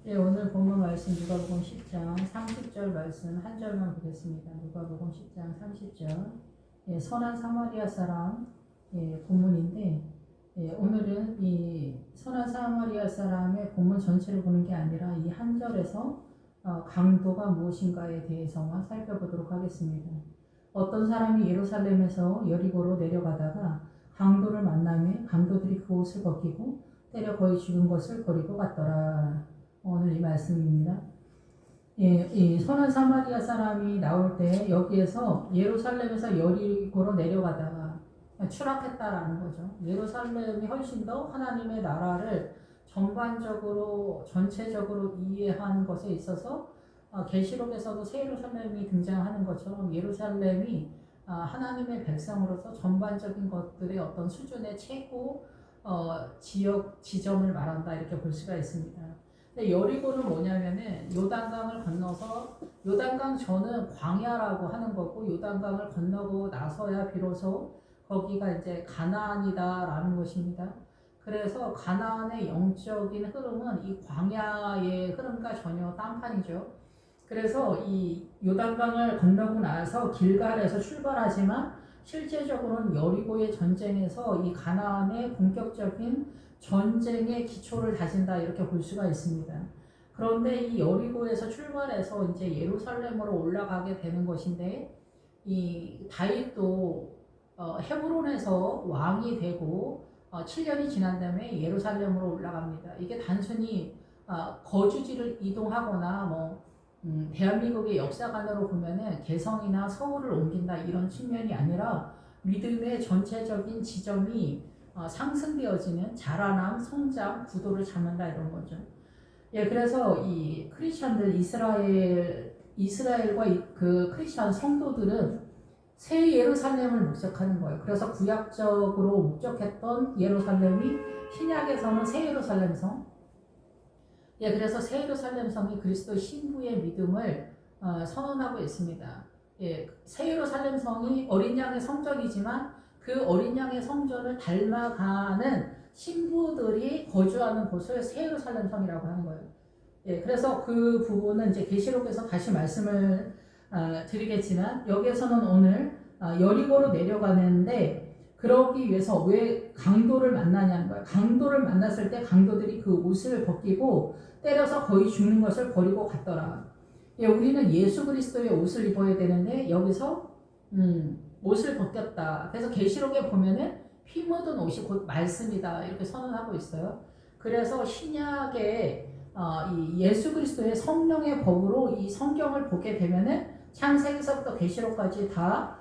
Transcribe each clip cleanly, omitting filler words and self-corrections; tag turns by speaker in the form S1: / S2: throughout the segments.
S1: 예, 오늘 본문 말씀 누가복음 10장 30절 말씀 한 절만 보겠습니다. 누가복음 10장 30절. 예, 선한 사마리아 사람 본문인데 오늘은 이 선한 사마리아 사람의 본문 전체를 보는 게 아니라 이 한 절에서 강도가 무엇인가에 대해서만 살펴보도록 하겠습니다. 어떤 사람이 예루살렘에서 여리고로 내려가다가 강도를 만나며 강도들이 그 옷을 벗기고 때려 거의 죽은 것을 버리고 갔더라. 오늘 이 말씀입니다. 이 선한 사마리아 사람이 나올 때 여기에서 예루살렘에서 여리고로 내려가다가 추락했다라는 거죠. 예루살렘이 훨씬 더 하나님의 나라를 전체적으로 이해한 것에 있어서 계시록에서도 새 예루살렘이 등장하는 것처럼 예루살렘이 하나님의 백성으로서 전반적인 것들의 어떤 수준의 최고 지점을 말한다 이렇게 볼 수가 있습니다. 근데 여리고는 뭐냐면은 요단강을 건너서 요단강 전은 광야라고 하는 거고 요단강을 건너고 나서야 비로소 거기가 이제 가나안이다라는 것입니다. 그래서 가나안의 영적인 흐름은 이 광야의 흐름과 전혀 딴판이죠. 그래서 이 요단강을 건너고 나서 길갈에서 출발하지만 실제적으로는 여리고의 전쟁에서 이 가나안의 본격적인 전쟁의 기초를 다진다 이렇게 볼 수가 있습니다. 그런데 이 여리고에서 출발해서 이제 예루살렘으로 올라가게 되는 것인데 이 다윗도 헤브론에서 왕이 되고 7년이 지난 다음에 예루살렘으로 올라갑니다. 이게 단순히 거주지를 이동하거나 대한민국의 역사관으로 보면은 개성이나 서울을 옮긴다 이런 측면이 아니라 믿음의 전체적인 지점이 상승되어지는 자라남, 성장, 구도를 잡는다 이런 거죠. 예, 그래서 이 크리스천들 이스라엘과 그 크리스천 성도들은 새 예루살렘을 목적하는 거예요. 그래서 구약적으로 목적했던 예루살렘이 신약에서는 새 예루살렘성. 예, 그래서 새 예루살렘성이 그리스도 신부의 믿음을 선언하고 있습니다. 예, 새 예루살렘성이 어린 양의 성전이지만 그 어린 양의 성전을 닮아가는 신부들이 거주하는 곳을 새 예루살렘성이라고 하는 거예요. 예, 그래서 그 부분은 이제 계시록에서 다시 말씀을 드리겠지만 여기에서는 오늘 여리고로 내려가는데 그러기 위해서 왜 강도를 만나냐는 거예요. 강도를 만났을 때 강도들이 그 옷을 벗기고 때려서 거의 죽는 것을 버리고 갔더라. 예, 우리는 예수 그리스도의 옷을 입어야 되는데 여기서 옷을 벗겼다. 그래서 계시록에 보면은 피 묻은 옷이 곧 말씀이다 이렇게 선언하고 있어요. 그래서 신약에 이 예수 그리스도의 성령의 법으로 이 성경을 보게 되면은 창세기서부터 계시록까지 다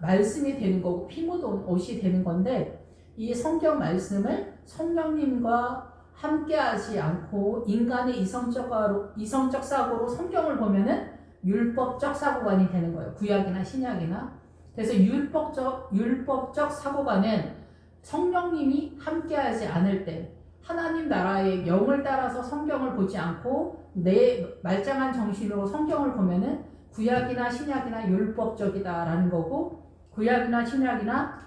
S1: 말씀이 되는 거고 피 묻은 옷이 되는 건데 이 성경 말씀을 성령님과 함께하지 않고 인간의 이성적 사고로 성경을 보면은 율법적 사고관이 되는 거예요. 구약이나 신약이나. 그래서 율법적 사고관은 성령님이 함께하지 않을 때 하나님 나라의 영을 따라서 성경을 보지 않고 내 말짱한 정신으로 성경을 보면은 구약이나 신약이나 율법적이다라는 거고 구약이나 신약이나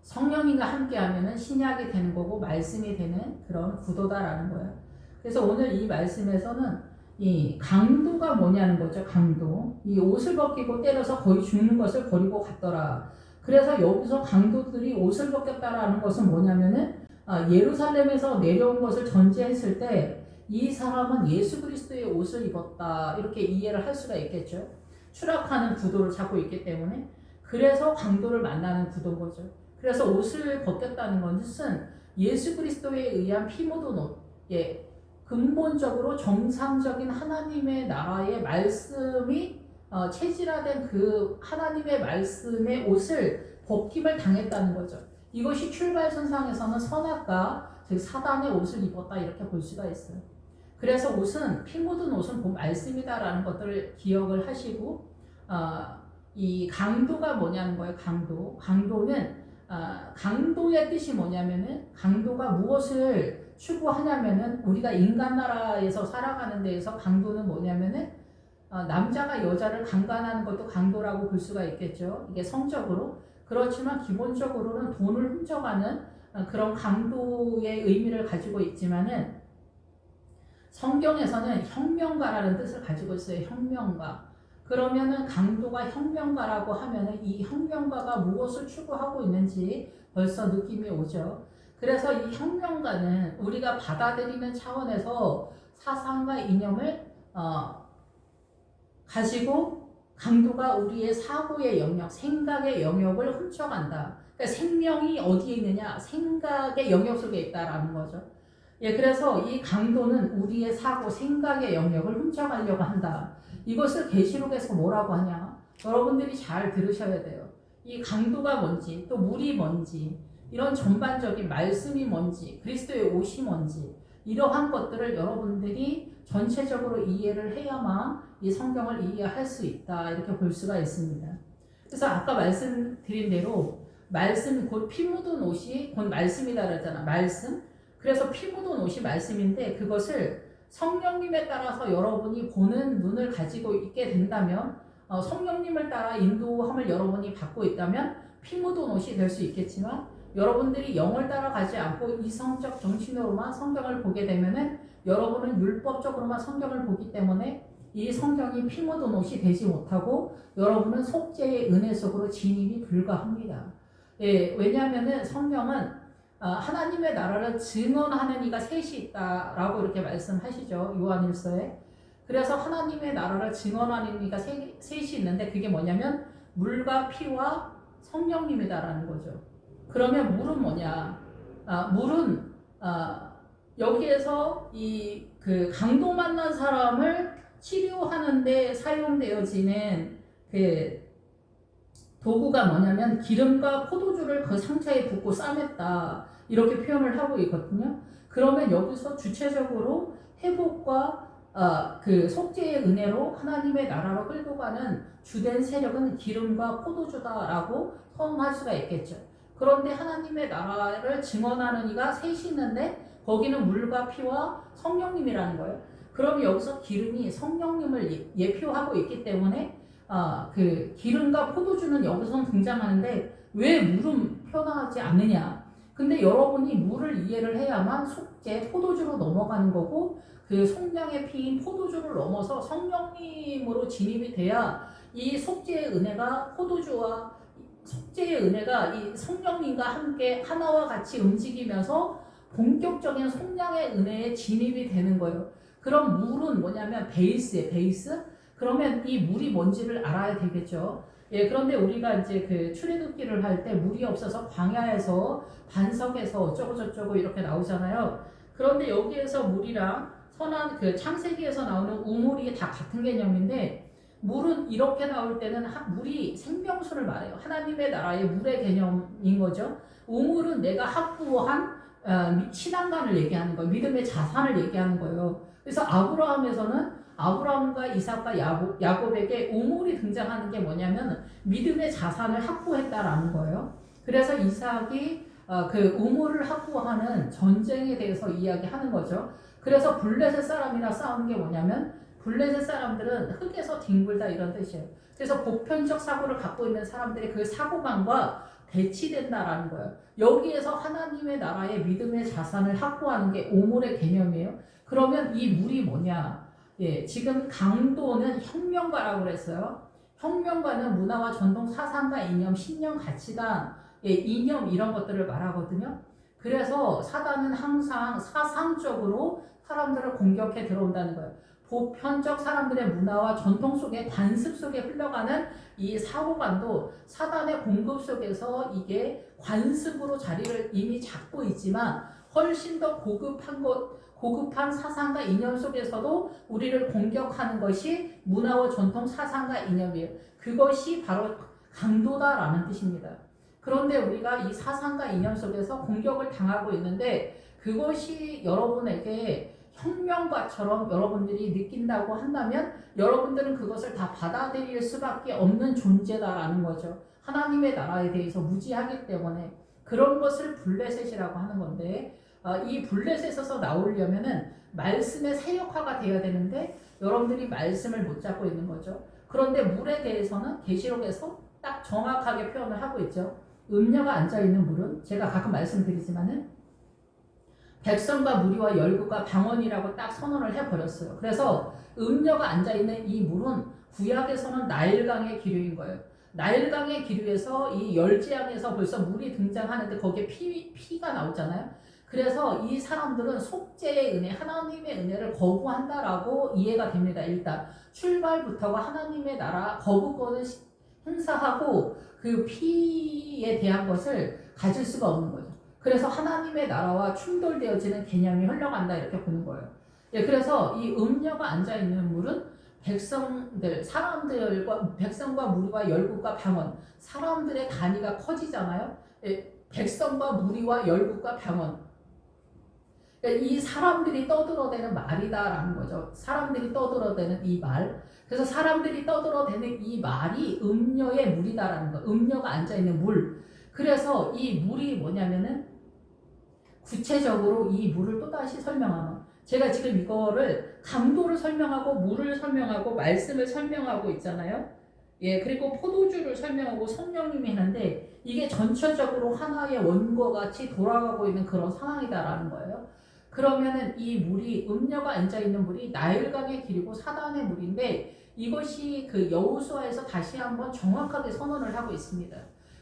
S1: 성령님과 함께하면은 신약이 되는 거고 말씀이 되는 그런 구도다라는 거예요. 그래서 오늘 이 말씀에서는 이 강도가 뭐냐는 거죠. 강도. 이 옷을 벗기고 때려서 거의 죽는 것을 버리고 갔더라. 그래서 여기서 강도들이 옷을 벗겼다라는 것은 뭐냐면은 예루살렘에서 내려온 것을 전제했을 때 이 사람은 예수 그리스도의 옷을 입었다 이렇게 이해를 할 수가 있겠죠. 추락하는 구도를 잡고 있기 때문에 그래서 강도를 만나는 구도인 거죠. 그래서 옷을 벗겼다는 것은 예수 그리스도에 의한 피 묻은 옷, 예, 근본적으로 정상적인 하나님의 나라의 말씀이 체질화된 그 하나님의 말씀의 옷을 벗김을 당했다는 거죠. 이것이 출발선상에서는 선악과 즉 사단의 옷을 입었다 이렇게 볼 수가 있어요. 그래서 옷은 피 묻은 옷은 곧 말씀이다라는 것들을 기억을 하시고 이 강도가 뭐냐는 거예요. 강도는 강도의 뜻이 뭐냐면은 강도가 무엇을 추구하냐면은 우리가 인간 나라에서 살아가는 데에서 강도는 뭐냐면은 남자가 여자를 강간하는 것도 강도라고 볼 수가 있겠죠. 이게 성적으로. 그렇지만 기본적으로는 돈을 훔쳐가는 그런 강도의 의미를 가지고 있지만은 성경에서는 혁명가라는 뜻을 가지고 있어요. 혁명가. 그러면은 강도가 혁명가라고 하면은 이 혁명가가 무엇을 추구하고 있는지 벌써 느낌이 오죠. 그래서 이 혁명가는 우리가 받아들이는 차원에서 사상과 이념을 가지고 강도가 우리의 사고의 영역, 생각의 영역을 훔쳐간다. 그러니까 생명이 어디에 있느냐? 생각의 영역 속에 있다라는 거죠. 예, 그래서 이 강도는 우리의 사고, 생각의 영역을 훔쳐가려고 한다. 이것을 계시록에서 뭐라고 하냐? 여러분들이 잘 들으셔야 돼요. 이 강도가 뭔지, 또 물이 뭔지, 이런 전반적인 말씀이 뭔지, 그리스도의 옷이 뭔지, 이러한 것들을 여러분들이 전체적으로 이해를 해야만 이 성경을 이해할 수 있다. 이렇게 볼 수가 있습니다. 그래서 아까 말씀드린 대로 말씀 곧 피 묻은 옷이 곧 말씀이다 그랬잖아. 말씀. 그래서 피 묻은 옷이 말씀인데 그것을 성령님에 따라서 여러분이 보는 눈을 가지고 있게 된다면 성령님을 따라 인도함을 여러분이 받고 있다면 피 묻은 옷이 될 수 있겠지만 여러분들이 영을 따라가지 않고 이성적 정신으로만 성경을 보게 되면은 여러분은 율법적으로만 성경을 보기 때문에 이 성경이 피 묻은 옷이 되지 못하고 여러분은 속죄의 은혜 속으로 진입이 불가합니다. 예, 왜냐하면은 성경은 하나님의 나라를 증언하는 이가 셋이 있다라고 이렇게 말씀하시죠. 요한일서에. 그래서 하나님의 나라를 증언하는 이가 셋이 있는데 그게 뭐냐면 물과 피와 성령님이다라는 거죠. 그러면 물은 뭐냐? 물은 여기에서 그 강도 만난 사람을 치료하는데 사용되어지는 그 도구가 뭐냐면 기름과 포도주를 그 상처에 붓고 싸맸다. 이렇게 표현을 하고 있거든요. 그러면 여기서 주체적으로 회복과 그 속죄의 은혜로 하나님의 나라로 끌고 가는 주된 세력은 기름과 포도주다라고 선언할 수가 있겠죠. 그런데 하나님의 나라를 증언하는 이가 셋이 있는데 거기는 물과 피와 성령님이라는 거예요. 그럼 여기서 기름이 성령님을 예표하고 있기 때문에 그 기름과 포도주는 여기서 등장하는데 왜 물은 표현하지 않느냐? 근데 여러분이 물을 이해를 해야만 속죄, 포도주로 넘어가는 거고 그 속량의 피인 포도주를 넘어서 성령님으로 진입이 돼야 이 속죄의 은혜가 포도주와 속죄의 은혜가 이 성령님과 함께 하나와 같이 움직이면서 본격적인 속량의 은혜에 진입이 되는 거예요. 그럼 물은 뭐냐면 베이스예요, 베이스. 그러면 이 물이 뭔지를 알아야 되겠죠. 예, 그런데 우리가 이제 그 출애굽기를 할 때 물이 없어서 광야에서 반석에서 어쩌고 저쩌고 이렇게 나오잖아요. 그런데 여기에서 물이랑 선한 그 창세기에서 나오는 우물이 다 같은 개념인데 물은 이렇게 나올 때는 물이 생명수를 말해요. 하나님의 나라의 물의 개념인 거죠. 우물은 내가 확보한 신앙관을 얘기하는 거예요. 믿음의 자산을 얘기하는 거예요. 그래서 아브라함에서는 아브라함과 이삭과 야곱에게 우물이 등장하는 게 뭐냐면 믿음의 자산을 확보했다라는 거예요. 그래서 이삭이 그 우물을 확보하는 전쟁에 대해서 이야기하는 거죠. 그래서 블레셋 사람이랑 싸우는 게 뭐냐면 블레셋 사람들은 흙에서 뒹굴다 이런 뜻이에요. 그래서 보편적 사고를 갖고 있는 사람들이 그 사고관과 대치된다라는 거예요. 여기에서 하나님의 나라의 믿음의 자산을 확보하는 게 우물의 개념이에요. 그러면 이 물이 뭐냐? 예, 지금 강도는 혁명가라고 그랬어요. 혁명가는 문화와 전통, 사상과 이념, 신념, 가치관, 예, 이념 이런 것들을 말하거든요. 그래서 사단은 항상 사상적으로 사람들을 공격해 들어온다는 거예요. 보편적 사람들의 문화와 전통 속에 관습 속에 흘러가는 이 사고관도 사단의 공급 속에서 이게 관습으로 자리를 이미 잡고 있지만 훨씬 더 고급한 사상과 이념 속에서도 우리를 공격하는 것이 문화와 전통, 사상과 이념이에요. 그것이 바로 강도다라는 뜻입니다. 그런데 우리가 이 사상과 이념 속에서 공격을 당하고 있는데 그것이 여러분에게 혁명가처럼 여러분들이 느낀다고 한다면 여러분들은 그것을 다 받아들일 수밖에 없는 존재다라는 거죠. 하나님의 나라에 대해서 무지하기 때문에 그런 것을 블레셋이라고 하는 건데 이 블레셋에서 나오려면은 말씀의 세력화가 돼야 되는데 여러분들이 말씀을 못 잡고 있는 거죠. 그런데 물에 대해서는 계시록에서 딱 정확하게 표현을 하고 있죠. 음녀가 앉아있는 물은 제가 가끔 말씀드리지만은 백성과 무리와 열국과 방언이라고 딱 선언을 해버렸어요. 그래서 음녀가 앉아있는 이 물은 구약에서는 나일강의 기류인 거예요. 나일강의 기류에서 이 열지양에서 벌써 물이 등장하는데 거기에 피가 나오잖아요. 그래서 이 사람들은 속죄의 은혜, 하나님의 은혜를 거부한다라고 이해가 됩니다. 일단 출발부터가 하나님의 나라 거부권을 행사하고 그 피에 대한 것을 가질 수가 없는 거죠. 그래서 하나님의 나라와 충돌되어지는 개념이 흘러간다 이렇게 보는 거예요. 예, 그래서 이 음녀가 앉아있는 물은 사람들과 백성과 무리와 열국과 방언, 사람들의 단위가 커지잖아요. 예, 백성과 무리와 열국과 방언. 그러니까 이 사람들이 떠들어대는 말이다라는 거죠. 사람들이 떠들어대는 이 말. 그래서 사람들이 떠들어대는 이 말이 음녀의 물이다라는 거. 음녀가 앉아있는 물. 그래서 이 물이 뭐냐면은 구체적으로 이 물을 또다시 설명하는, 제가 지금 이거를 강도를 설명하고 물을 설명하고 말씀을 설명하고 있잖아요. 예, 그리고 포도주를 설명하고 성령님이 하는데 이게 전체적으로 하나의 원과 같이 돌아가고 있는 그런 상황이다라는 거예요. 그러면은 이 물이 음녀가 앉아있는 물이 나일강의 길이고 사단의 물인데 이것이 그 여호수아에서 다시 한번 정확하게 선언을 하고 있습니다.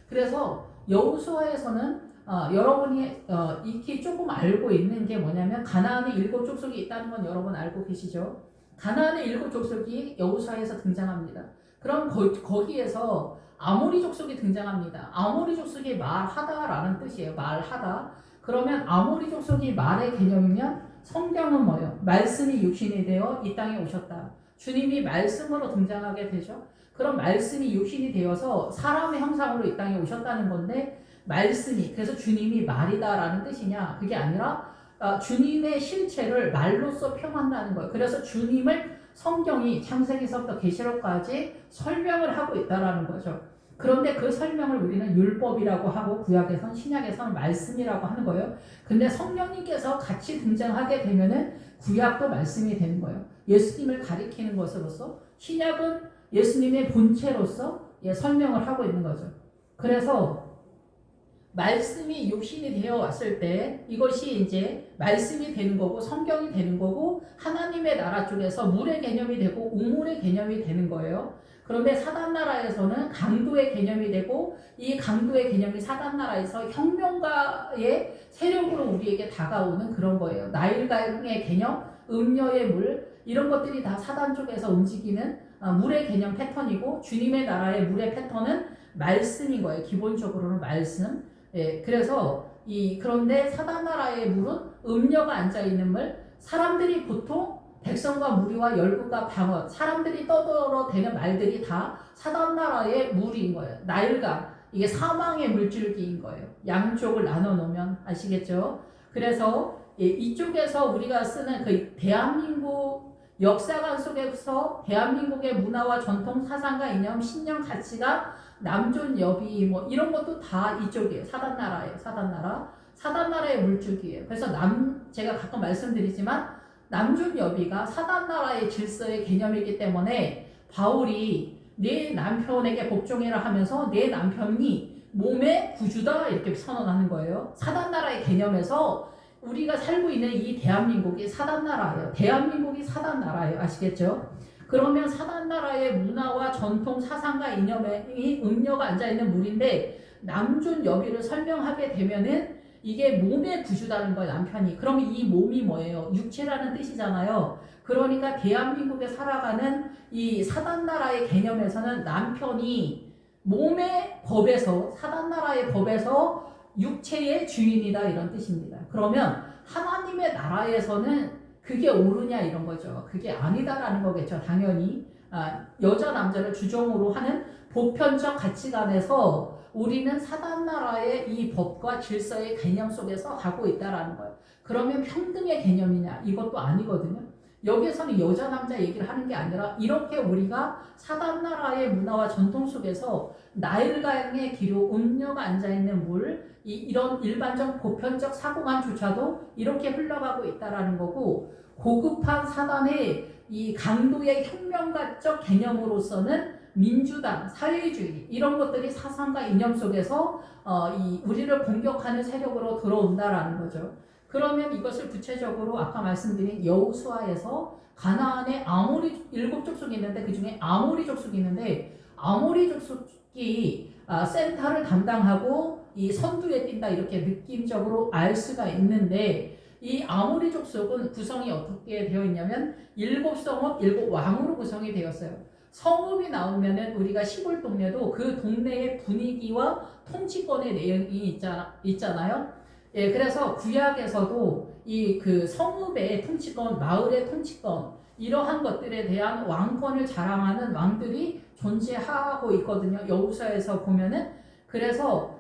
S1: 그래서 여호수아에서는 여러분이 익히 조금 알고 있는 게 뭐냐면 가나안의 7 족속이 있다는 건 여러분 알고 계시죠? 가나안의 7 족속이 여호수아에서 등장합니다. 그럼 거기에서 아모리 족속이 등장합니다. 아모리 족속이 말하다라는 뜻이에요. 말하다. 그러면 아모리 족속이 말의 개념이면 성경은 뭐예요? 말씀이 육신이 되어 이 땅에 오셨다. 주님이 말씀으로 등장하게 되죠. 그럼 말씀이 육신이 되어서 사람의 형상으로 이 땅에 오셨다는 건데 말씀이, 그래서 주님이 말이다라는 뜻이냐? 그게 아니라 주님의 실체를 말로써 표현한다는 거예요. 그래서 주님을 성경이 창세기서부터 계시록까지 설명을 하고 있다라는 거죠. 그런데 그 설명을 우리는 율법이라고 하고 구약에서는 신약에서는 말씀이라고 하는 거예요. 근데 성령님께서 같이 등장하게 되면은 구약도 말씀이 되는 거예요. 예수님을 가리키는 것으로서 신약은 예수님의 본체로서 설명을 하고 있는 거죠. 그래서 말씀이 육신이 되어 왔을 때 이것이 이제 말씀이 되는 거고 성경이 되는 거고 하나님의 나라 쪽에서 물의 개념이 되고 우물의 개념이 되는 거예요. 그런데 사단 나라에서는 강도의 개념이 되고 이 강도의 개념이 사단 나라에서 혁명가의 세력으로 우리에게 다가오는 그런 거예요. 나일강의 개념, 음녀의 물, 이런 것들이 다 사단 쪽에서 움직이는 물의 개념 패턴이고 주님의 나라의 물의 패턴은 말씀인 거예요. 기본적으로는 말씀. 예, 그래서 그런데 사단 나라의 물은 음녀가 앉아있는 물, 사람들이 보통 백성과 무리와 열국과 방언, 사람들이 떠들어대는 말들이 다 사단 나라의 물인 거예요. 나일강, 이게 사망의 물줄기인 거예요. 양쪽을 나눠 놓으면 아시겠죠? 그래서 이쪽에서 우리가 쓰는 그 대한민국 역사관 속에서 대한민국의 문화와 전통, 사상과 이념, 신념, 가치가 남존 여비 뭐 이런 것도 다 이쪽이에요. 사단 나라예요. 사단 나라. 사단 나라의 물줄기예요. 그래서 제가 가끔 말씀드리지만 남존 여비가 사단 나라의 질서의 개념이기 때문에 바울이 내 남편에게 복종해라 하면서 내 남편이 몸의 구주다 이렇게 선언하는 거예요. 사단 나라의 개념에서 우리가 살고 있는 이 대한민국이 사단 나라예요. 대한민국이 사단 나라예요. 아시겠죠? 그러면 사단 나라의 문화와 전통, 사상과 이념이 음녀가 앉아있는 물인데 남존 여비를 설명하게 되면은 이게 몸의 구주다는 거예요. 남편이. 그럼 이 몸이 뭐예요? 육체라는 뜻이잖아요. 그러니까 대한민국에 살아가는 이 사단 나라의 개념에서는 남편이 몸의 법에서 사단 나라의 법에서 육체의 주인이다 이런 뜻입니다. 그러면 하나님의 나라에서는 그게 옳으냐 이런 거죠. 그게 아니다라는 거겠죠. 당연히 여자 남자를 주종으로 하는 보편적 가치관에서 우리는 사단 나라의 이 법과 질서의 개념 속에서 가고 있다라는 거예요. 그러면 평등의 개념이냐? 이것도 아니거든요. 여기에서는 여자 남자 얘기를 하는 게 아니라 이렇게 우리가 사단 나라의 문화와 전통 속에서 나일강의 기로 음녀가 앉아있는 물, 이런 일반적 보편적 사고관조차도 이렇게 흘러가고 있다라는 거고, 고급한 사단의 이 강도의 혁명가적 개념으로서는 민주당, 사회주의 이런 것들이 사상과 이념 속에서 우리를 공격하는 세력으로 들어온다라는 거죠. 그러면 이것을 구체적으로 아까 말씀드린 여호수아에서 가나안에 아모리 7족속이 있는데 그 중에 아모리 족속이 있는데 아모리 족속이 센터를 담당하고 이 선두에 뛴다 이렇게 느낌적으로 알 수가 있는데 이 아모리 족속은 구성이 어떻게 되어 있냐면 7성읍 7왕으로 구성이 되었어요. 성읍이 나오면은 우리가 시골 동네도 그 동네의 분위기와 통치권의 내용이 있잖아요. 예, 그래서 구약에서도 이 그 성읍의 통치권, 마을의 통치권 이러한 것들에 대한 왕권을 자랑하는 왕들이 존재하고 있거든요. 여호수아에서 보면은 그래서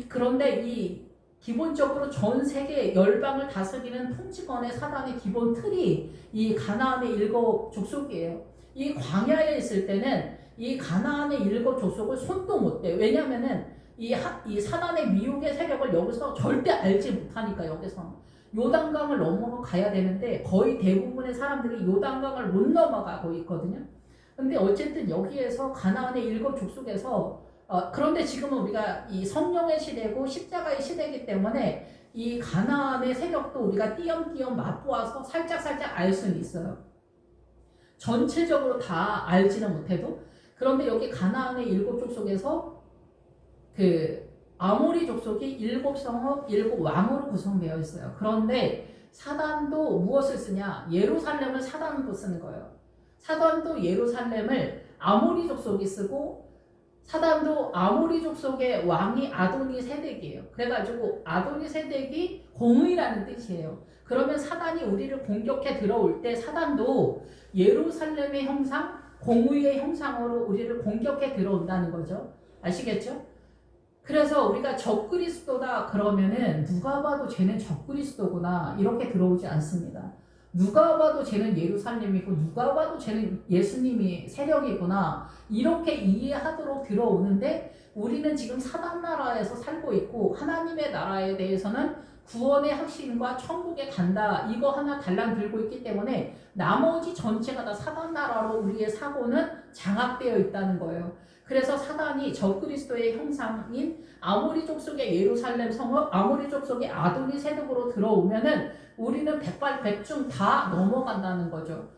S1: 그런데 이 기본적으로 전 세계 열방을 다스리는 통치권의 사단의 기본 틀이 이 가나안의 7족속이에요. 이 광야에 있을 때는 이 가나안의 7족속을 손도 못 대요. 왜냐면은 이 사단의 미혹의 세력을 여기서 절대 알지 못하니까 여기서 요단강을 넘어가야 되는데 거의 대부분의 사람들이 요단강을 못 넘어가고 있거든요. 근데 어쨌든 여기에서 가나안의 7족속에서 그런데 지금은 우리가 이 성령의 시대고 십자가의 시대이기 때문에 이 가나안의 세력도 우리가 띄엄띄엄 맛보아서 살짝살짝 알 수는 있어요. 전체적으로 다 알지는 못해도. 그런데 여기 가나안의 7족속에서 그 아모리 족속이 7성읍 7왕으로 구성되어 있어요. 그런데 사단도 무엇을 쓰냐? 예루살렘을 사단도 쓰는 거예요. 사단도 예루살렘을 아모리 족속이 쓰고 사단도 아모리 족속의 왕이 아도니 세덱이에요. 그래가지고 아도니 세덱이 공의라는 뜻이에요. 그러면 사단이 우리를 공격해 들어올 때 사단도 예루살렘의 형상, 공의의 형상으로 우리를 공격해 들어온다는 거죠. 아시겠죠? 그래서 우리가 적그리스도다 그러면은 누가 봐도 쟤는 적그리스도구나 이렇게 들어오지 않습니다. 누가 봐도 쟤는 예루살렘이고 누가 봐도 쟤는 예수님이 세력이구나 이렇게 이해하도록 들어오는데 우리는 지금 사단 나라에서 살고 있고 하나님의 나라에 대해서는 구원의 확신과 천국에 간다 이거 하나 달랑 들고 있기 때문에 나머지 전체가 다 사단 나라로 우리의 사고는 장악되어 있다는 거예요. 그래서 사단이 적그리스도의 형상인 아모리 족속의 예루살렘 성읍, 아모리 족속의 아도니 세력으로 들어오면은 우리는 백발백중 다 넘어간다는 거죠.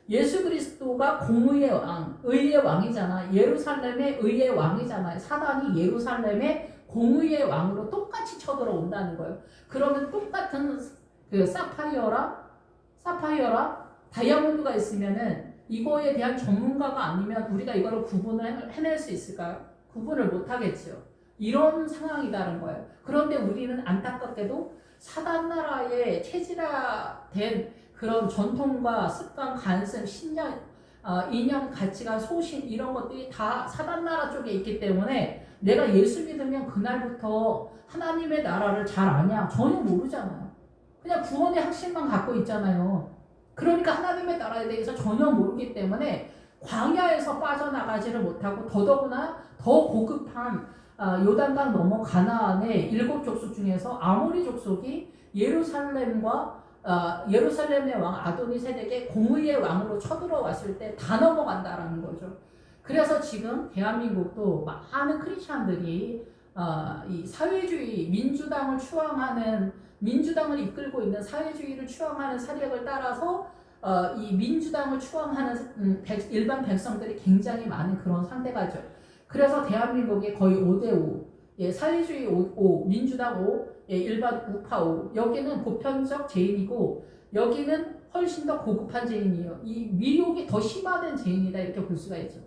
S1: 예수 그리스도가 공의의 왕, 의의 왕이잖아. 예루살렘의 의의 왕이잖아요. 사단이 예루살렘의 공의의 왕으로 똑같이 쳐들어온다는 거예요. 그러면 똑같은 그 사파이어라 다이아몬드가 있으면은 이거에 대한 전문가가 아니면 우리가 이거를 구분을 해낼 수 있을까요? 구분을 못하겠죠. 이런 상황이라는 거예요. 그런데 우리는 안타깝게도 사단 나라에 체질화된 그런 전통과 습관, 관습, 신념, 이념, 가치관, 소신 이런 것들이 다 사단 나라 쪽에 있기 때문에 내가 예수 믿으면 그날부터 하나님의 나라를 잘 아냐? 전혀 모르잖아요. 그냥 구원의 확신만 갖고 있잖아요. 그러니까 하나님의 나라에 대해서 전혀 모르기 때문에 광야에서 빠져나가지를 못하고 더더구나 더 고급한 요단강 넘어 가나안의 7족속 중에서 아모리 족속이 예루살렘과 예루살렘의 왕 아도니 세덱의 공의의 왕으로 쳐들어왔을 때 다 넘어간다라는 거죠. 그래서 지금 대한민국도 많은 크리스찬들이 이 사회주의 민주당을 추앙하는 민주당을 이끌고 있는 사회주의를 추앙하는 사력을 따라서 이 민주당을 추앙하는 일반 백성들이 굉장히 많은 그런 상태가죠. 그래서 대한민국의 거의 5대5 예, 사회주의 5, 민주당 5, 예, 일반 우파 5 여기는 보편적 죄인이고 여기는 훨씬 더 고급한 죄인이에요. 이 미혹이 더 심화된 죄인이다 이렇게 볼 수가 있죠.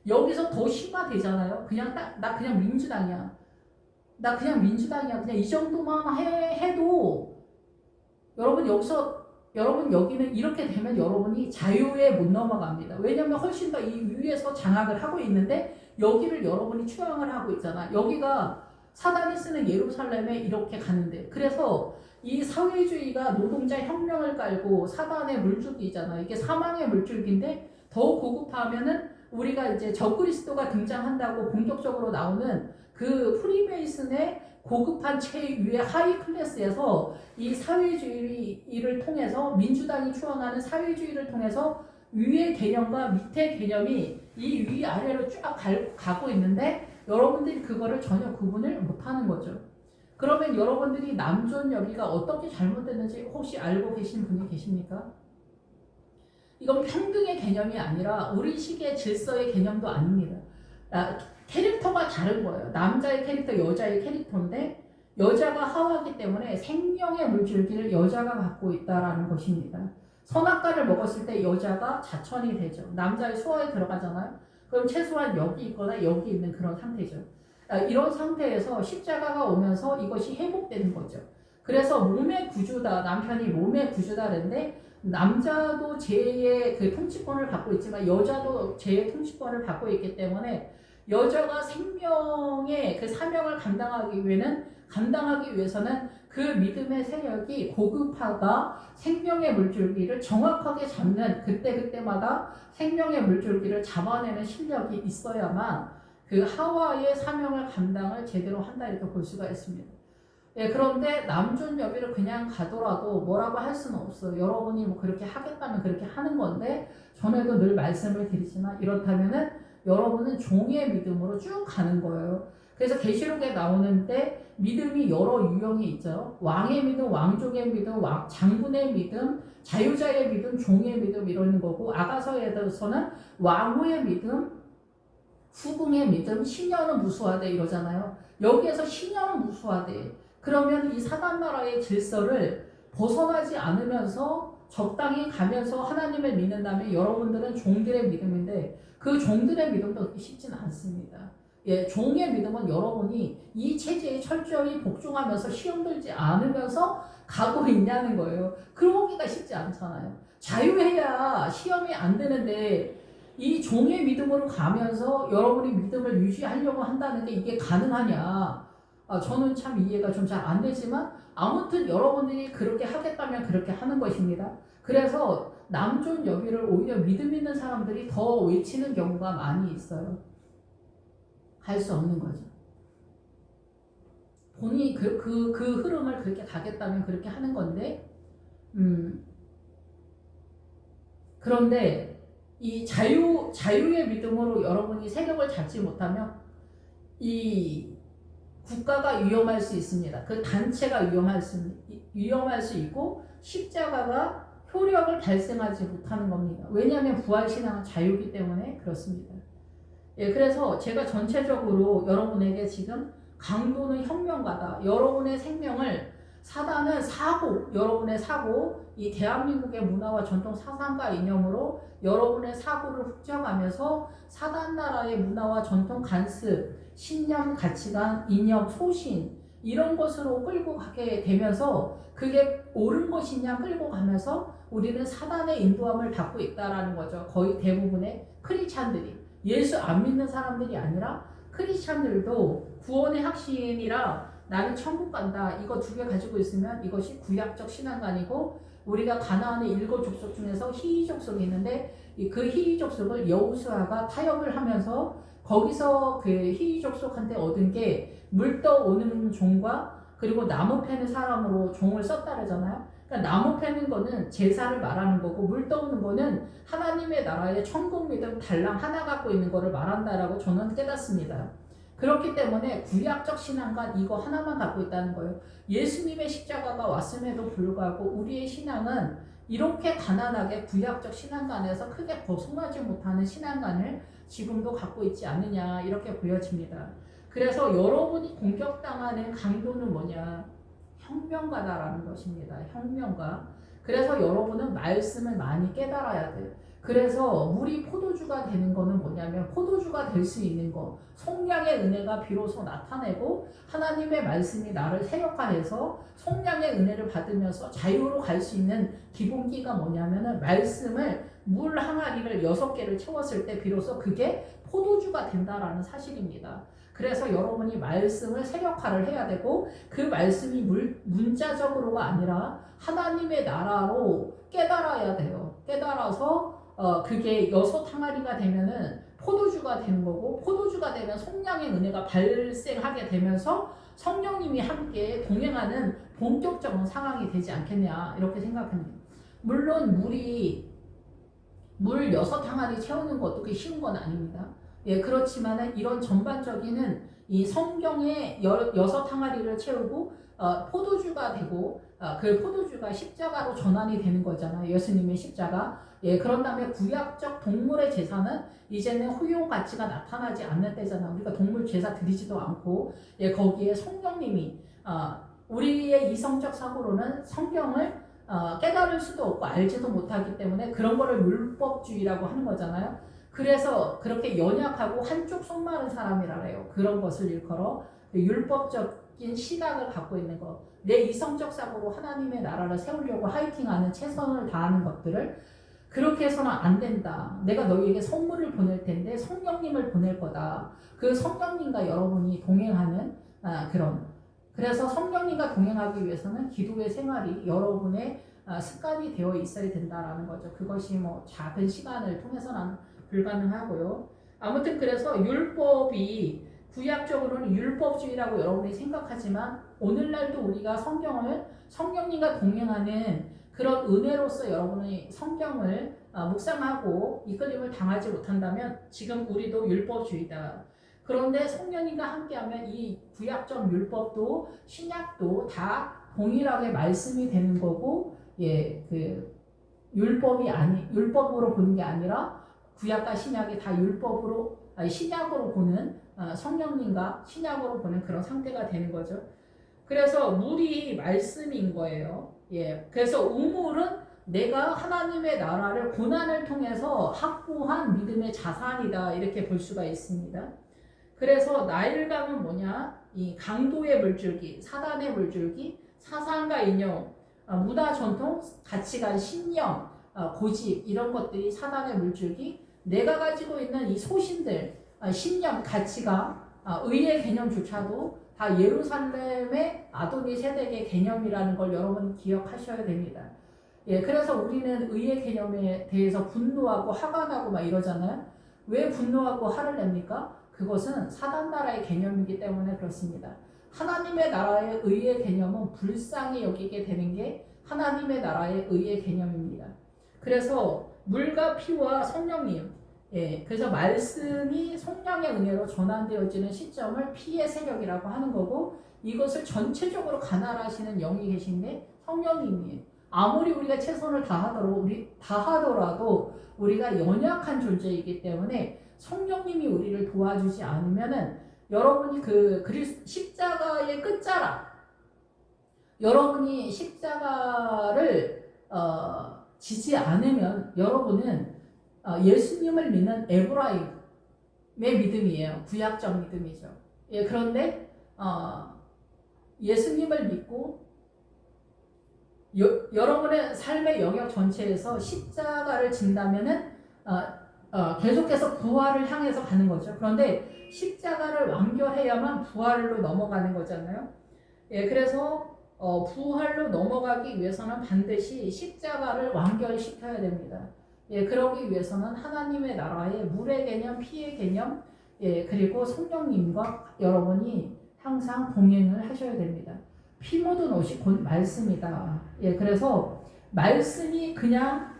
S1: 여기서 더 심화되잖아요. 그냥 나 그냥 민주당이야. 나 그냥 민주당이야. 그냥 이 정도만 해도 여러분 여기는 이렇게 되면 여러분이 자유에 못 넘어갑니다. 왜냐면 훨씬 더 이 위에서 장악을 하고 있는데 여기를 여러분이 추앙을 하고 있잖아. 여기가 사단이 쓰는 예루살렘에 이렇게 가는데 그래서 이 사회주의가 노동자 혁명을 깔고 사단의 물줄기잖아. 이게 사망의 물줄기인데 더 고급화하면은 우리가 이제 적그리스도가 등장한다고 본격적으로 나오는 그 프리메이슨의 고급한 최위의 하이 클래스에서 이 사회주의를 통해서 민주당이 추앙하는 사회주의를 통해서 위의 개념과 밑의 개념이 이 위아래로 쫙 가고 있는데 여러분들이 그거를 전혀 구분을 못하는 거죠. 그러면 여러분들이 남존 여비가 어떻게 잘못됐는지 혹시 알고 계신 분이 계십니까? 이건 평등의 개념이 아니라 우리 시기의 질서의 개념도 아닙니다. 캐릭터가 다른 거예요. 남자의 캐릭터, 여자의 캐릭터인데 여자가 하와이기 때문에 생명의 물줄기를 여자가 갖고 있다라는 것입니다. 선악과를 먹었을 때 여자가 자천이 되죠. 남자의 수하에 들어가잖아요. 그럼 최소한 여기 있거나 여기 있는 그런 상태죠. 이런 상태에서 십자가가 오면서 이것이 회복되는 거죠. 그래서 몸의 구주다, 남편이 몸의 구주다는데 남자도 죄의 그 통치권을 갖고 있지만 여자도 죄의 통치권을 갖고 있기 때문에 여자가 생명의 그 사명을 감당하기 위해서는 그 믿음의 세력이 고급화가 생명의 물줄기를 정확하게 잡는 그때마다 생명의 물줄기를 잡아내는 실력이 있어야만 그 하와의 사명을 감당을 제대로 한다 이렇게 볼 수가 있습니다. 예, 그런데 남존 여비를 그냥 가더라도 뭐라고 할 수는 없어요. 여러분이 뭐 그렇게 하겠다면 그렇게 하는 건데 전에도 늘 말씀을 드리지만 이렇다면은 여러분은 종의 믿음으로 쭉 가는 거예요. 그래서 계시록에 나오는데 믿음이 여러 유형이 있죠. 왕의 믿음, 왕족의 믿음, 장군의 믿음, 자유자의 믿음, 종의 믿음 이러는 거고 아가서에서는 왕후의 믿음, 후궁의 믿음, 시녀는 무수하대 이러잖아요. 여기에서 시녀는 무수하대. 그러면 이 사단 나라의 질서를 벗어나지 않으면서 적당히 가면서 하나님을 믿는다면 여러분들은 종들의 믿음인데 그 종들의 믿음도 그렇게 쉽지는 않습니다. 예, 종의 믿음은 여러분이 이 체제에 철저히 복종하면서 시험 들지 않으면서 가고 있냐는 거예요. 그러기가 쉽지 않잖아요. 자유해야 시험이 안 되는데 이 종의 믿음으로 가면서 여러분이 믿음을 유지하려고 한다는 게 이게 가능하냐? 저는 참 이해가 좀 잘 안 되지만 아무튼 여러분들이 그렇게 하겠다면 그렇게 하는 것입니다. 그래서 남존 여비를 오히려 믿음 있는 사람들이 더 외치는 경우가 많이 있어요. 할 수 없는 거죠. 본인이 그 흐름을 그렇게 가겠다면 그렇게 하는 건데, 그런데 이 자유의 믿음으로 여러분이 세력을 잡지 못하면 이 국가가 위험할 수 있습니다. 그 단체가 위험할 수 있고 십자가가 효력을 발생하지 못하는 겁니다. 왜냐하면 부활신앙은 자유이기 때문에 그렇습니다. 예, 그래서 제가 전체적으로 여러분에게 지금 강도는 혁명가다. 여러분의 생명을 사단은 여러분의 사고, 이 대한민국의 문화와 전통 사상과 이념으로 여러분의 사고를 흡정하면서 사단 나라의 문화와 전통 관습, 신념, 가치관, 이념, 소신 이런 것으로 끌고 가게 되면서 그게 옳은 것이냐 끌고 가면서 우리는 사단의 인도함을 받고 있다라는 거죠. 거의 대부분의 크리스찬들이. 예수 안 믿는 사람들이 아니라 크리스찬들도 구원의 확신이라 나는 천국 간다. 이거 두 개 가지고 있으면 이것이 구약적 신앙관이고 우리가 가나안의 7족속 중에서 희귀족속이 있는데 그 희귀족속을 여호수아가 타협을 하면서 거기서 그 희귀족속한테 얻은 게 물 떠오는 종과 그리고 나무 패는 사람으로 종을 썼다 그러잖아요. 그러니까 나무 패는 거는 제사를 말하는 거고 물 떠오는 거는 하나님의 나라의 천국 믿음 달랑 하나 갖고 있는 거를 말한다라고 저는 깨닫습니다. 그렇기 때문에 구약적 신앙관 이거 하나만 갖고 있다는 거예요. 예수님의 십자가가 왔음에도 불구하고 우리의 신앙은 이렇게 가난하게 구약적 신앙관에서 크게 벗어나지 못하는 신앙관을 지금도 갖고 있지 않느냐 이렇게 보여집니다. 그래서 여러분이 공격당하는 강도는 뭐냐? 혁명가다라는 것입니다. 혁명가. 그래서 여러분은 말씀을 많이 깨달아야 돼요. 그래서 물이 포도주가 되는 거는 뭐냐면 포도주가 될 수 있는 거 속량의 은혜가 비로소 나타내고 하나님의 말씀이 나를 세력화해서 속량의 은혜를 받으면서 자유로 갈 수 있는 기본기가 뭐냐면은 말씀을 물 항아리를 6개를 채웠을 때 비로소 그게 포도주가 된다라는 사실입니다. 그래서 여러분이 말씀을 세력화를 해야 되고 그 말씀이 문자적으로가 아니라 하나님의 나라로 깨달아야 돼요. 깨달아서 그게 6 항아리가 되면은 포도주가 되는 거고 포도주가 되면 속량의 은혜가 발생하게 되면서 성령님이 함께 동행하는 본격적인 상황이 되지 않겠냐 이렇게 생각합니다. 물론 물 6 항아리 채우는 것도 그게 쉬운 건 아닙니다. 예, 그렇지만은 이런 전반적인 이 성경의 여섯 항아리를 채우고 포도주가 되고 그 포도주가 십자가로 전환이 되는 거잖아요. 예수님의 십자가. 예, 그런 다음에 구약적 동물의 제사는 이제는 후용 가치가 나타나지 않는 때잖아. 우리가 동물 제사 드리지도 않고, 예, 거기에 성령님이 우리의 이성적 사고로는 성경을 깨달을 수도 없고 알지도 못하기 때문에 그런 거를 율법주의라고 하는 거잖아요. 그래서 그렇게 연약하고 한쪽 손 마른 사람이라래요. 그런 것을 일컬어 율법적인 시각을 갖고 있는 것. 내 이성적 사고로 하나님의 나라를 세우려고 화이팅하는 최선을 다하는 것들을 그렇게 해서는 안 된다. 내가 너희에게 선물을 보낼 텐데 성령님을 보낼 거다. 그 성령님과 여러분이 동행하는 그래서 성령님과 동행하기 위해서는 기도의 생활이 여러분의 습관이 되어 있어야 된다라는 거죠. 그것이 뭐 작은 시간을 통해서는 불가능하고요. 아무튼 그래서 율법이 구약적으로는 율법주의라고 여러분이 생각하지만 오늘날도 우리가 성경을 성령님과 동행하는 그런 은혜로서 여러분이 성경을 묵상하고 이끌림을 당하지 못한다면 지금 우리도 율법주의다. 그런데 성령님과 함께하면 이 구약적 율법도 신약도 다 동일하게 말씀이 되는 거고, 예, 그 율법으로 보는 게 아니라 구약과 신약이 다 신약으로 보는 성령님과 신약으로 보는 그런 상태가 되는 거죠. 그래서 물이 말씀인 거예요. 예, 그래서 우물은 내가 하나님의 나라를 고난을 통해서 확보한 믿음의 자산이다 이렇게 볼 수가 있습니다. 그래서 나일강은 뭐냐? 이 강도의 물줄기, 사단의 물줄기, 사상과 이념, 문화 전통, 가치관, 신념, 고집 이런 것들이 사단의 물줄기. 내가 가지고 있는 이 소신들, 신념, 가치가, 의의 개념조차도 다 예루살렘의 아도니 세덱의 개념이라는 걸 여러분이 기억하셔야 됩니다. 예, 그래서 우리는 의의 개념에 대해서 분노하고 화가 나고 막 이러잖아요. 왜 분노하고 화를 냅니까? 그것은 사단 나라의 개념이기 때문에 그렇습니다. 하나님의 나라의 의의 개념은 불쌍히 여기게 되는 게 하나님의 나라의 의의 개념입니다. 그래서 물과 피와 성령님, 예, 그래서 말씀이 성령의 은혜로 전환되어지는 시점을 피의 세력이라고 하는 거고 이것을 전체적으로 관할하시는 영이 계신 게 성령님이에요. 아무리 우리가 최선을 다하더라도 우리가 연약한 존재이기 때문에 성령님이 우리를 도와주지 않으면은 여러분이 십자가의 끝자락, 여러분이 십자가를 지지 않으면 여러분은 예수님을 믿는 에브라임의 믿음이에요. 구약적 믿음이죠. 예, 그런데 예수님을 믿고 여러분의 삶의 영역 전체에서 십자가를 진다면은 계속해서 부활을 향해서 가는 거죠. 그런데 십자가를 완결해야만 부활로 넘어가는 거잖아요. 예, 그래서 부활로 넘어가기 위해서는 반드시 십자가를 완결시켜야 됩니다. 예, 그러기 위해서는 하나님의 나라의 물의 개념, 피의 개념, 예, 그리고 성령님과 여러분이 항상 동행을 하셔야 됩니다. 피 묻은 옷이 곧 말씀이다. 예, 그래서 말씀이 그냥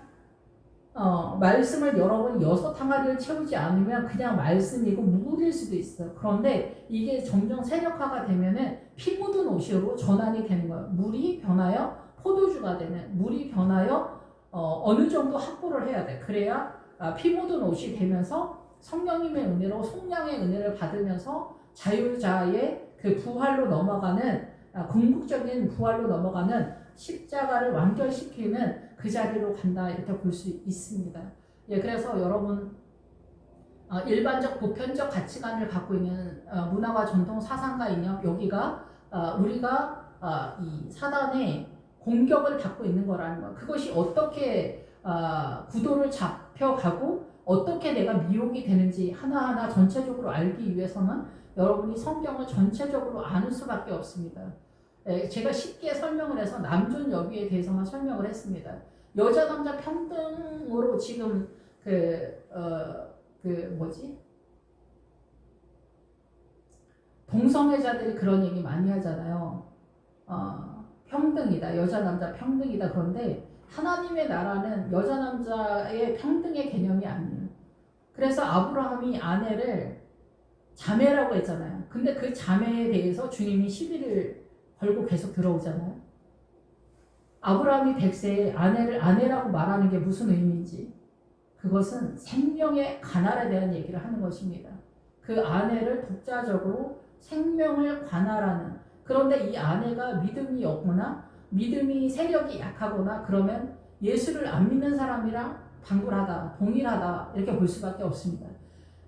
S1: 말씀을 여러분 여섯 항아리를 채우지 않으면 그냥 말씀이고 물일 수도 있어요. 그런데 이게 점점 세력화가 되면은 피 묻은 옷으로 전환이 되는 거예요. 물이 변하여 포도주가 되는, 물이 변하여 어느 정도 확보를 해야 돼. 그래야 피 묻은 옷이 되면서 성령님의 은혜로 속량의 은혜를 받으면서 자유자의 그 부활로 넘어가는 궁극적인 부활로 넘어가는 십자가를 완결시키는 그 자리로 간다 이렇게 볼 수 있습니다. 예, 그래서 여러분 일반적 보편적 가치관을 갖고 있는 문화와 전통 사상과 이념 여기가 우리가 이 사단의 공격을 받고 있는 거라는 거. 그것이 어떻게 구도를 잡혀가고 어떻게 내가 미혹이 되는지 하나하나 전체적으로 알기 위해서는 여러분이 성경을 전체적으로 아는 수밖에 없습니다. 제가 쉽게 설명을 해서 남존 여비에 대해서만 설명을 했습니다. 여자 남자 평등으로 지금 동성애자들이 그런 얘기 많이 하잖아요. 평등이다. 여자 남자 평등이다. 그런데 하나님의 나라는 여자 남자의 평등의 개념이 아니에요. 그래서 아브라함이 아내를 자매라고 했잖아요. 근데 그 자매에 대해서 주님이 시비를 걸고 계속 들어오잖아요. 아브라함이 100세에 아내를 아내라고 말하는 게 무슨 의미인지, 그것은 생명의 관할에 대한 얘기를 하는 것입니다. 그 아내를 독자적으로 생명을 관할하는, 그런데 이 아내가 믿음이 없거나 믿음이 세력이 약하거나 그러면 예수를 안 믿는 사람이랑 방불하다, 동일하다 이렇게 볼 수밖에 없습니다.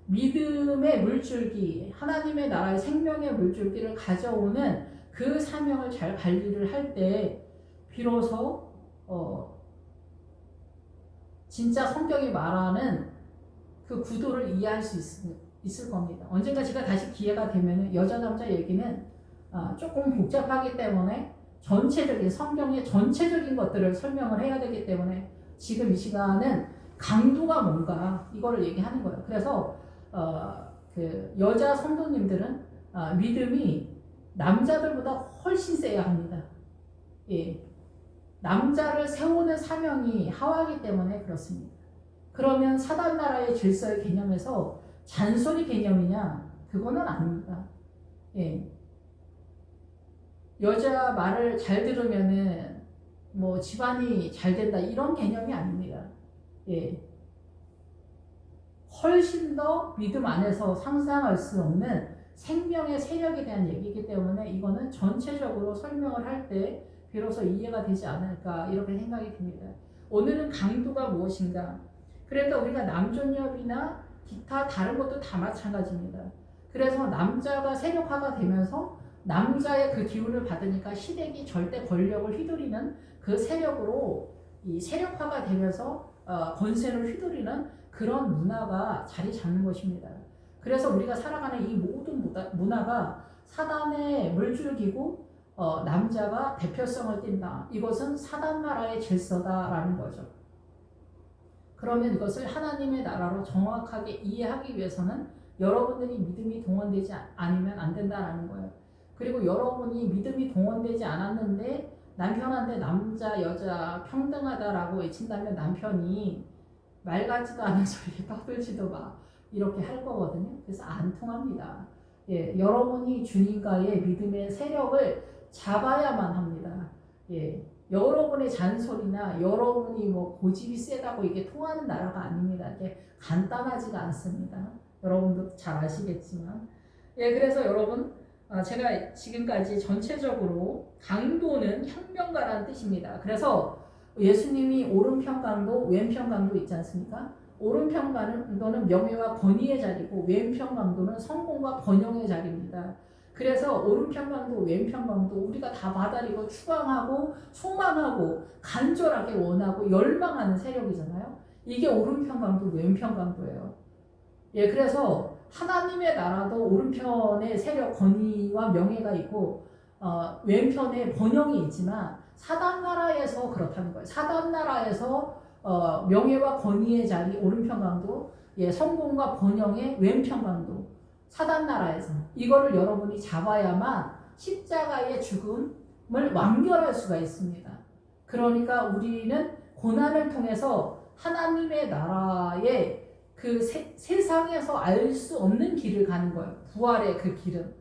S1: 믿음의 물줄기, 하나님의 나라의 생명의 물줄기를 가져오는 그 사명을 잘 관리를 할 때 비로소 진짜 성경이 말하는 그 구도를 이해할 수 있을 겁니다. 언젠가 제가 다시 기회가 되면 여자 남자 얘기는 조금 복잡하기 때문에 전체적인 성경의 전체적인 것들을 설명을 해야 되기 때문에 지금 이 시간은 강도가 뭔가 이거를 얘기하는 거예요. 그래서 그 여자 성도님들은 믿음이 남자들보다 훨씬 세야 합니다. 예. 남자를 세우는 사명이 하와이기 때문에 그렇습니다. 그러면 사단 나라의 질서의 개념에서 잔소리 개념이냐? 그거는 아닙니다. 예. 여자 말을 잘 들으면은 뭐 집안이 잘 된다 이런 개념이 아닙니다. 예. 훨씬 더 믿음 안에서 상상할 수 없는 생명의 세력에 대한 얘기이기 때문에 이거는 전체적으로 설명을 할 때 비로소 이해가 되지 않을까 이렇게 생각이 듭니다. 오늘은 강도가 무엇인가? 그래도 우리가 남존여비나 기타 다른 것도 다 마찬가지입니다. 그래서 남자가 세력화가 되면서 남자의 그 기운을 받으니까 시댁이 절대 권력을 휘두르는 그 세력으로 이 세력화가 되면서 권세를 휘두르는 그런 문화가 자리 잡는 것입니다. 그래서 우리가 살아가는 이 모든 문화가 사단의 물줄기고 남자가 대표성을 띈다. 이것은 사단 나라의 질서다라는 거죠. 그러면 이것을 하나님의 나라로 정확하게 이해하기 위해서는 여러분들이 믿음이 동원되지 않으면 안 된다라는 거예요. 그리고 여러분이 믿음이 동원되지 않았는데 남편한테 남자, 여자 평등하다라고 외친다면 남편이 말 같지도 않은 소리에 떠들지도 마 이렇게 할 거거든요. 그래서 안 통합니다. 예, 여러분이 주님과의 믿음의 세력을 잡아야만 합니다. 예, 여러분의 잔소리나 여러분이 뭐 고집이 세다고 이게 통하는 나라가 아닙니다. 이게 간단하지가 않습니다. 여러분도 잘 아시겠지만. 예, 그래서 여러분, 제가 지금까지 전체적으로 강도는 혁명가라는 뜻입니다. 그래서 예수님이 오른편 강도, 왼편 강도 있지 않습니까? 오른편 강도는 명예와 권위의 자리고 왼편 강도는 성공과 번영의 자리입니다. 그래서 오른편 강도, 왼편 강도 우리가 다 받아들이고 추앙하고 소망하고 간절하게 원하고 열망하는 세력이잖아요. 이게 오른편 강도, 왼편 강도예요. 예, 그래서 하나님의 나라도 오른편에 세력, 권위와 명예가 있고 왼편에 번영이 있지만 사단 나라에서 그렇다는 거예요. 사단 나라에서 명예와 권위의 자리 오른편 강도, 예, 성공과 번영의 왼편 강도, 사단 나라에서 이거를 여러분이 잡아야만 십자가의 죽음을 완결할 수가 있습니다. 그러니까 우리는 고난을 통해서 하나님의 나라의 그 세상에서 알 수 없는 길을 가는 거예요. 부활의 그 길은.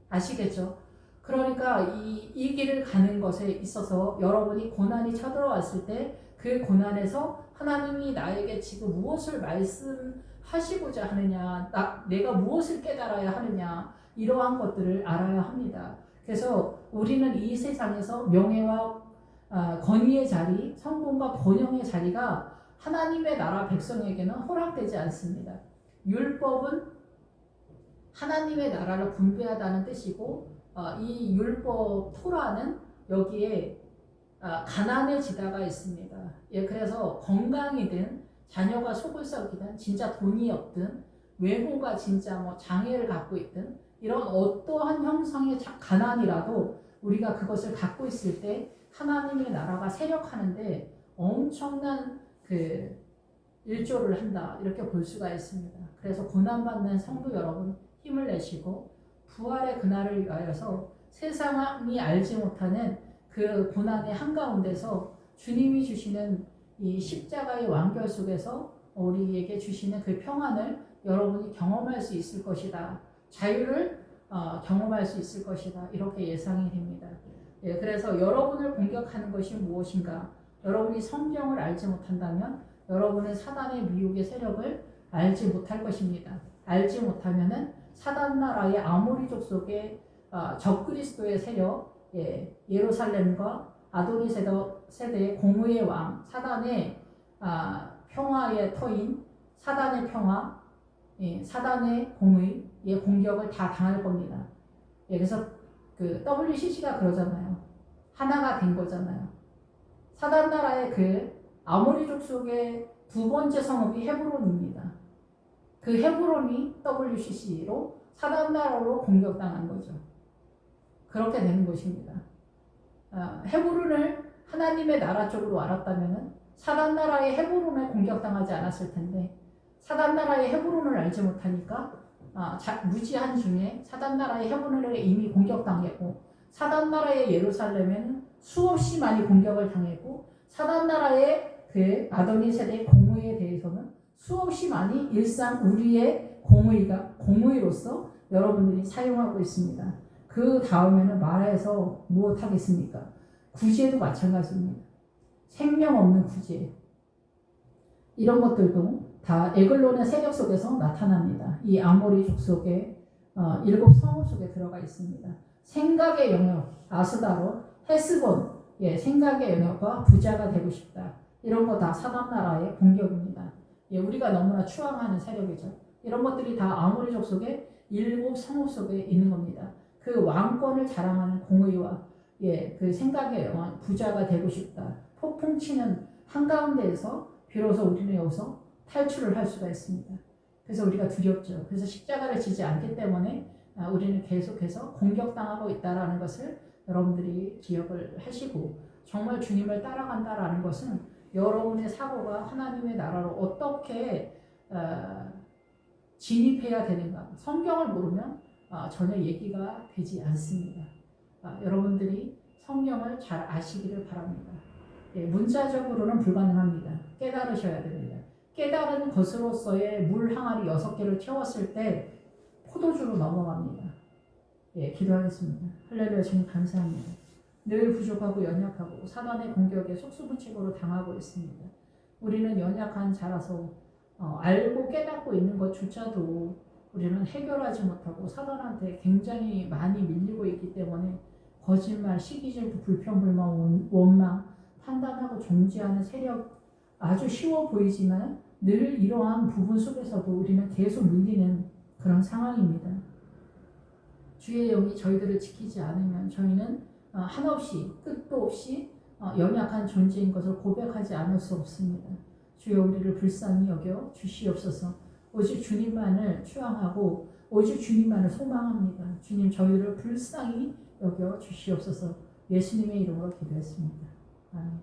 S1: 아시겠죠? 그러니까 이 길을 가는 것에 있어서 여러분이 고난이 쳐들어왔을 때 그 고난에서 하나님이 나에게 지금 무엇을 말씀하시고자 하느냐, 내가 무엇을 깨달아야 하느냐, 이러한 것들을 알아야 합니다. 그래서 우리는 이 세상에서 명예와 권위의 자리, 성공과 번영의 자리가 하나님의 나라 백성에게는 허락되지 않습니다. 율법은 하나님의 나라를 분배하다는 뜻이고 이 율법 토라는 여기에 가난의 지다가 있습니다. 예, 그래서 건강이든 자녀가 속을 썩이든 진짜 돈이 없든 외모가 진짜 뭐 장애를 갖고 있든 이런 어떠한 형성의 가난이라도 우리가 그것을 갖고 있을 때 하나님의 나라가 세력하는데 엄청난 그 일조를 한다 이렇게 볼 수가 있습니다. 그래서 고난받는 성도 여러분 힘을 내시고 부활의 그날을 위하여서 세상이 알지 못하는 그 고난의 한가운데서 주님이 주시는 이 십자가의 완결 속에서 우리에게 주시는 그 평안을 여러분이 경험할 수 있을 것이다. 자유를 경험할 수 있을 것이다. 이렇게 예상이 됩니다. 예, 그래서 여러분을 공격하는 것이 무엇인가? 여러분이 성경을 알지 못한다면 여러분은 사단의 미혹의 세력을 알지 못할 것입니다. 알지 못하면은 사단 나라의 아모리족 속의 적그리스도의 세력, 예루살렘과 아도니 세대의 공의의 왕, 사단의 평화의 터인 사단의 평화, 사단의 공의의 공격을 다 당할 겁니다. 그래서 그 WCC가 그러잖아요. 하나가 된 거잖아요. 사단 나라의 그 아모리족 속의 두 번째 성읍이 헤브론입니다. 그 헤브론이 WCC로 사단 나라로 공격당한 거죠. 그렇게 되는 것입니다. 헤브론을 하나님의 나라 쪽으로 알았다면 사단 나라의 헤브론에 공격당하지 않았을 텐데 사단 나라의 헤브론을 알지 못하니까 무지한 중에 사단 나라의 헤브론을 이미 공격당했고 사단 나라의 예루살렘에는 수없이 많이 공격을 당했고 사단 나라의 그 아도니 세대의 공의에 대해서는 수없이 많이 일상 우리의 공의로서 여러분들이 사용하고 있습니다. 그 다음에는 말해서 무엇하겠습니까? 구제도 마찬가지입니다. 생명 없는 구제. 이런 것들도 다 에글론의 세력 속에서 나타납니다. 이 아모리족 속에 7 성읍 속에 들어가 있습니다. 생각의 영역, 아스다로, 헤스본, 생각의 영역과 부자가 되고 싶다. 이런 거 다 사단 나라의 공격입니다. 우리가 너무나 추앙하는 세력이죠. 이런 것들이 다 아모리족 속에 7 성읍 속에 있는 겁니다. 그 왕권을 자랑하는 공의와 그 생각의 영역, 부자가 되고 싶다. 폭풍 치는 한가운데에서 비로소 우리는 여기서 탈출을 할 수가 있습니다. 그래서 우리가 두렵죠. 그래서 십자가를 지지 않기 때문에 우리는 계속해서 공격당하고 있다는 것을 여러분들이 기억을 하시고 정말 주님을 따라간다라는 것은 여러분의 사고가 하나님의 나라로 어떻게 진입해야 되는가. 성경을 모르면 전혀 얘기가 되지 않습니다. 여러분들이 성경을 잘 아시기를 바랍니다. 문자적으로는 불가능합니다. 깨달으셔야 됩니다. 깨달은 것으로서의 물 항아리 6개를 채웠을 때 포도주로 넘어갑니다. 기도하겠습니다. 할렐루야. 주님 감사합니다. 늘 부족하고 연약하고 사단의 공격에 속수무책으로 당하고 있습니다. 우리는 연약한 자라서 알고 깨닫고 있는 것조차도 우리는 해결하지 못하고 사단한테 굉장히 많이 밀리고 있기 때문에 거짓말, 시기질투, 불평불만, 원망, 판단하고 정죄하는 세력 아주 쉬워 보이지만 늘 이러한 부분 속에서도 우리는 계속 밀리는 그런 상황입니다. 주의 영이 저희들을 지키지 않으면 저희는 한없이 끝도 없이 연약한 존재인 것을 고백하지 않을 수 없습니다. 주여 우리를 불쌍히 여겨 주시옵소서. 오직 주님만을 추앙하고 오직 주님만을 소망합니다. 주님 저희를 불쌍히 여겨 주시옵소서. 예수님의 이름으로 기도했습니다. 아멘.